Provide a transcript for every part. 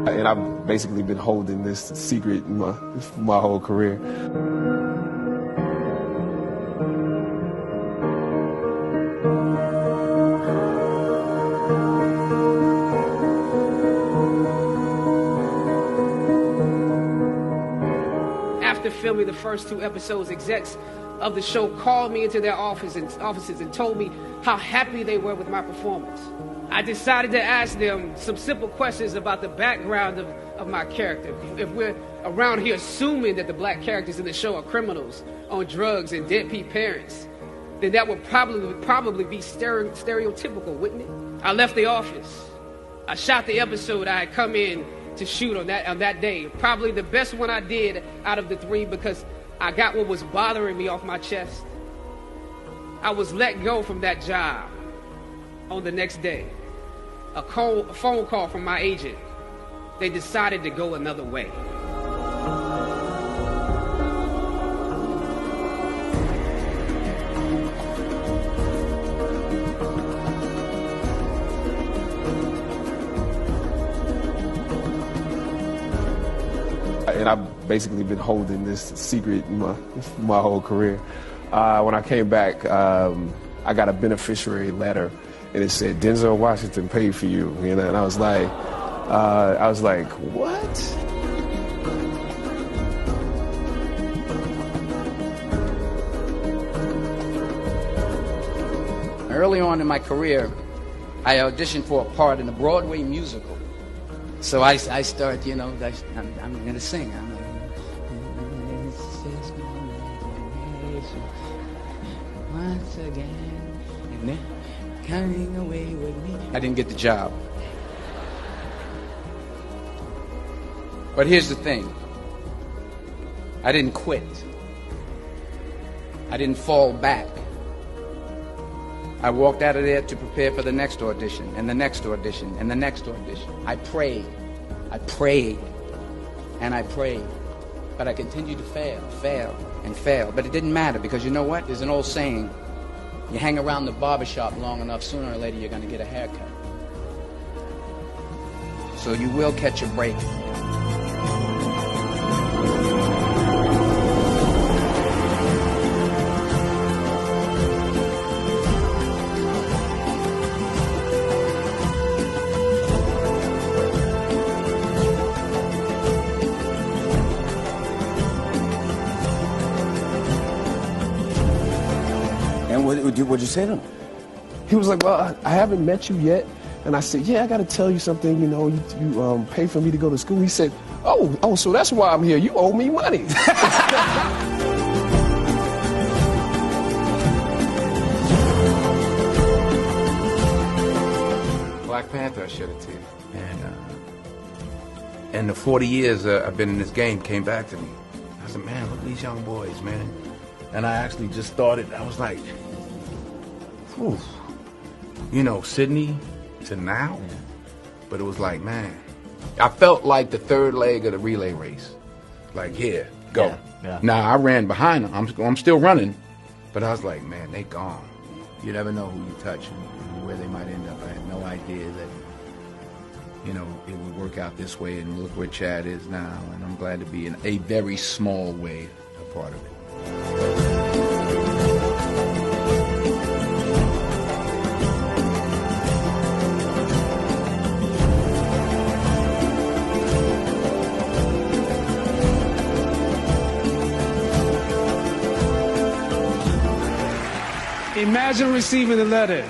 And I've basically been holding this secret my whole career. After filming the first 2 episodes, execs of the show called me into their offices and told me how happy they were with my performance. I decided to ask them some simple questions about the background of my character. If we're around here assuming that the black characters in the show are criminals on drugs and deadbeat parents, then that would probably be stereotypical, wouldn't it? I left the office. I shot the episode I had come in to shoot on that day. Probably the best one I did out of the 3 because I got what was bothering me off my chest. I was let go from that job on the next day. A phone call from my agent. They decided to go another way. And I've basically been holding this secret my whole career. When I came back, I got a beneficiary letter, and it said Denzel Washington paid for you. You know, and I was like, what? Early on in my career, I auditioned for a part in a Broadway musical. So I start, you know, I'm going to sing. Once again, and then coming away with me. I didn't get the job. But here's the thing. I didn't quit. I didn't fall back. I walked out of there to prepare for the next audition, and the next audition, and the next audition. I prayed, and I prayed. But I continued to fail, and fail. But it didn't matter, because you know what? There's an old saying, you hang around the barbershop long enough, sooner or later you're going to get a haircut. So you will catch a break. What'd you say to him? He was like, well, I haven't met you yet. And I said, yeah, I got to tell you something. You know, you pay for me to go to school. He said, oh, so that's why I'm here. You owe me money. Black Panther, I showed it to you. And the 40 years I've been in this game came back to me. I said, man, look at these young boys, man. And I actually just started, I was like, whew. You know, Sydney to now. But it was like, man, I felt like the third leg of the relay race. Like, here, go. Yeah. Now, I ran behind them. I'm still running. But I was like, man, they gone. You never know who you touch and where they might end up. I had no idea that, you know, it would work out this way. And look where Chad is now. And I'm glad to be in a very small way a part of it. Imagine receiving a letter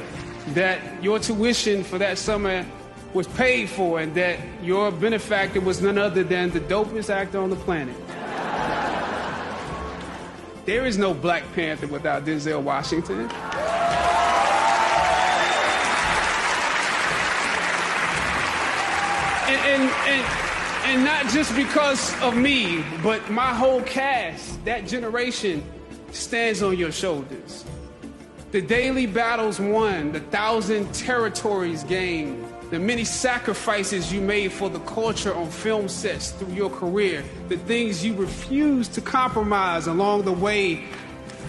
that your tuition for that summer was paid for and that your benefactor was none other than the dopest actor on the planet. There is no Black Panther without Denzel Washington. And not just because of me, but my whole cast, that generation, stands on your shoulders. The daily battles won, the 1,000 territories gained, the many sacrifices you made for the culture on film sets through your career, the things you refused to compromise along the way,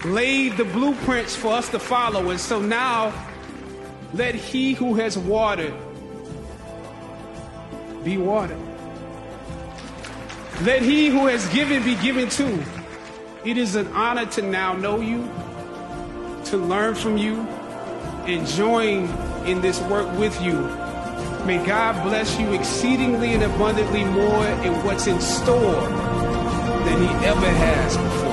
laid the blueprints for us to follow. And so now, let he who has watered be watered. Let he who has given be given too. It is an honor to now know you, to learn from you, and join in this work with you. May God bless you exceedingly and abundantly more in what's in store than he ever has before.